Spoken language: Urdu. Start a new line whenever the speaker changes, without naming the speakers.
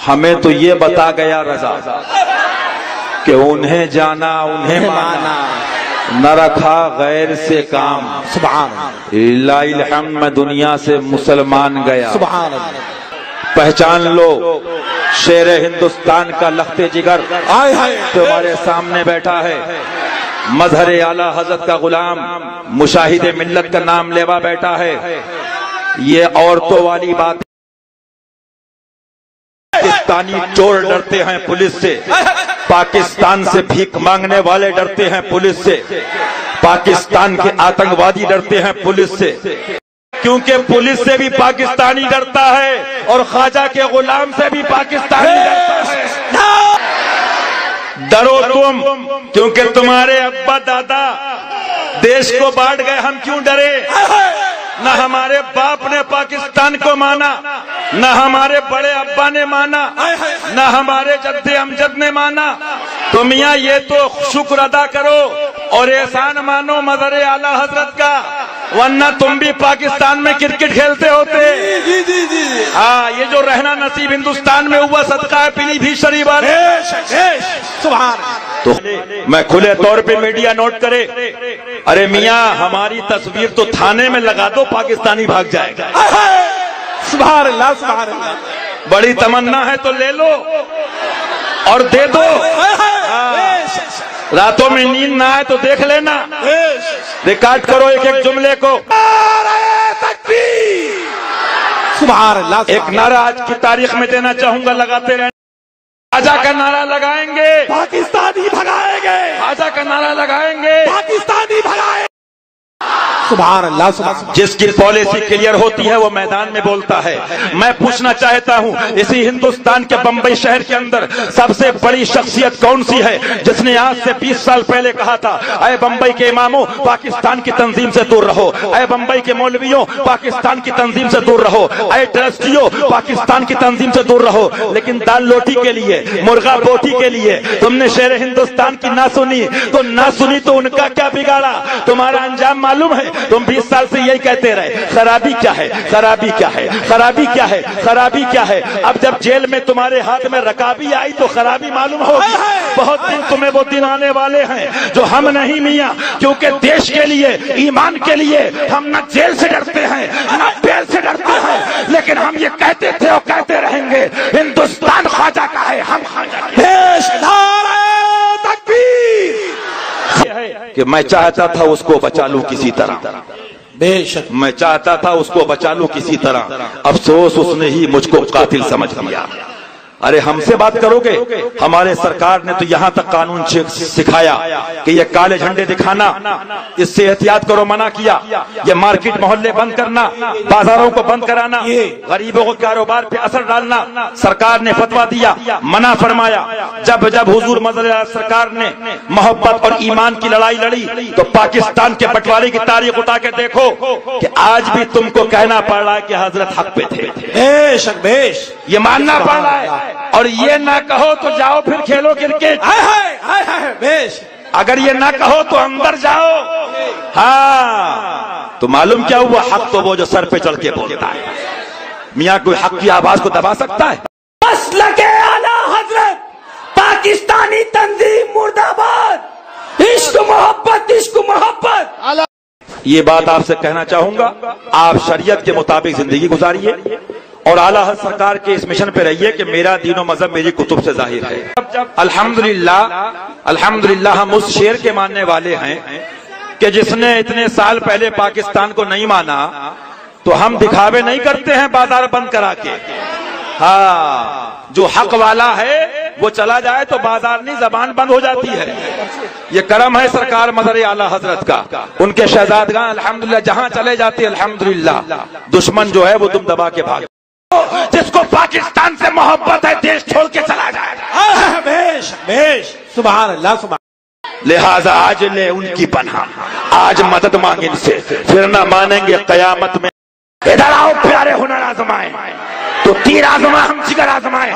ہمیں تو یہ بتا گیا رضا کہ انہیں جانا انہیں مانا، نہ رکھا غیر سے کام۔
سبحان
للہ الحمد میں دنیا سے مسلمان گیا۔
سبحان اللہ۔
پہچان لو شیر ہندوستان کا لخت جگر تمہارے سامنے بیٹھا ہے، مظہر اعلیٰ حضرت کا غلام، مشاہد ملت کا نام لیوا بیٹھا ہے۔ یہ عورتوں والی بات، پاکستانی چور ڈرتے ہیں پولیس سے، پاکستان سے بھیک مانگنے والے ڈرتے ہیں پولیس سے، پاکستان کے آتنکوادی ڈرتے ہیں پولیس سے، کیونکہ پولیس سے بھی پاکستانی ڈرتا ہے اور خواجہ کے غلام سے بھی پاکستانی ڈرتا ہے۔ ڈرو تم، کیونکہ تمہارے ابا دادا دیش کو بانٹ گئے، ہم کیوں ڈرے؟ نہ ہمارے باپ نے پاکستان کو مانا، نہ ہمارے بڑے ابا نے مانا، نہ ہمارے جد امجد نے مانا۔ تو میاں یہ تو شکر ادا کرو اور احسان مانو مظہر اعلیٰ حضرت کا، ورنہ تم بھی پاکستان میں کرکٹ کھیلتے ہوتے۔ ہاں، یہ جو رہنا نصیب ہندوستان میں ہوا صدقہ ہے پیلی بھی شریف۔ تو میں کھلے طور پہ میڈیا نوٹ کرے، ارے میاں ہماری تصویر تو تھانے میں لگا دو، پاکستانی بھاگ جائے گا۔
سبحان اللہ، سبحان اللہ۔
بڑی تمنا ہے تو لے لو اور دے دو۔ راتوں میں نیند نہ آئے تو دیکھ لینا، ریکارڈ کرو ایک ایک جملے کو۔
سبحان اللہ۔
ایک نعرہ آج کی تاریخ میں دینا چاہوں گا، لگاتے رہنا۔ خواجہ کا نعرہ لگائیں گے،
پاکستانی بھگائیں گے،
خواجہ کا نعرہ لگائیں گے،
پاکستانی بھگائیں گے۔ سبحان اللہ، سبحان اللہ۔
جس کی پالیسی کلیئر ہوتی ہے وہ میدان میں بولتا ہے۔ میں پوچھنا چاہتا ہوں، اسی ہندوستان کے بمبئی شہر کے اندر سب سے بڑی شخصیت کون سی ہے جس نے آج سے 20 سال پہلے کہا تھا، اے بمبئی کے اماموں پاکستان کی تنظیم سے دور رہو، اے بمبئی کے مولویوں پاکستان کی تنظیم سے دور رہو، اے ٹرسٹیوں پاکستان کی تنظیم سے دور رہو۔ لیکن دال روٹی کے لیے، مرغا بوٹی کے لیے تم نے شیر ہندوستان کی نہ سنی، تو نہ سنی تو ان کا کیا بگاڑا؟ تمہارا انجام معلوم ہے۔ تم 20 سال سے یہی کہتے رہے، خرابی کیا ہے، خرابی کیا ہے، خرابی کیا ہے، خرابی کیا ہے۔ اب جب جیل میں تمہارے ہاتھ میں رکابی آئی تو خرابی معلوم ہوگی۔ بہت دن تمہیں وہ دن آنے والے ہیں جو ہم نہیں میاں، کیونکہ دیش کے لیے، ایمان کے لیے ہم نہ جیل سے ڈرتے ہیں نہ بیل سے ڈرتے ہیں، لیکن ہم یہ کہتے تھے اور کہتے رہیں گے، ہندوستان خواجہ کا ہے، ہم خواجہ کا کہ میں چاہتا تھا اس کو بچا لوں کسی طرح،
بے شک
میں چاہتا تھا اس کو بچا لوں کسی طرح، افسوس اس نے ہی مجھ کو قاتل سمجھ لیا۔ ارے ہم سے بات کرو گے؟ ہمارے سرکار نے تو یہاں تک قانون سکھایا کہ یہ کالے جھنڈے دکھانا، اس سے احتیاط کرو، منع کیا۔ یہ مارکیٹ محلے بند کرنا، بازاروں کو بند کرانا، غریبوں کو کاروبار پہ اثر ڈالنا، سرکار نے فتویٰ دیا، منع فرمایا۔ جب جب حضور مظہر سرکار نے محبت اور ایمان کی لڑائی لڑی تو پاکستان کے بٹوارے کی تاریخ اٹھا کے دیکھو کہ آج بھی تم کو کہنا پڑ رہا ہے کہ حضرت حق پہ تھے۔
بے شک، بے شک،
یہ ماننا پڑ رہا ہے۔ اور یہ نہ کہو تو جاؤ پھر کھیلو کرکٹ، اگر یہ نہ کہو تو اندر جاؤ۔ ہاں، تو معلوم کیا ہوا؟ حق تو وہ جو سر پہ چڑھ کے بولتا ہے۔ میاں کوئی حق کی آواز کو دبا سکتا ہے؟
مسلک اعلیٰ حضرت پاکستانی تنظیم مرد آباد، عشق محبت، عشق محبت۔
یہ بات آپ سے کہنا چاہوں گا، آپ شریعت کے مطابق زندگی گزاریے اور اعلیٰ حضرت سرکار کے اس مشن پہ رہیے کہ میرا دین و مذہب میری کتب سے ظاہر ہے۔ الحمدللہ ہم اس شیر کے ماننے والے ہیں کہ جس نے اتنے سال پہلے پاکستان کو نہیں مانا، تو ہم دکھاوے نہیں کرتے ہیں بازار بند کرا کے۔ ہاں، جو حق والا ہے وہ چلا جائے تو بازار نہیں، زبان بند ہو جاتی ہے۔ یہ کرم ہے سرکار مظہر اعلیٰ حضرت کا، ان کے شہزادگان الحمدللہ جہاں چلے جاتے الحمدللہ دشمن جو ہے وہ دم دبا کے بھاگ۔ جس کو پاکستان سے محبت ہے دیش چھوڑ کے چلا جائے گا۔
بیش بیش، سبحان اللہ، سبحان۔
لہذا آج لے ان کی پناہ، آج مدد مانگ ان سے، پھر نہ مانیں گے قیامت میں۔ ادھر آؤ پیارے، ہنر آزمائیں تو تیر آزمائیں، ہم جگر آزمائیں۔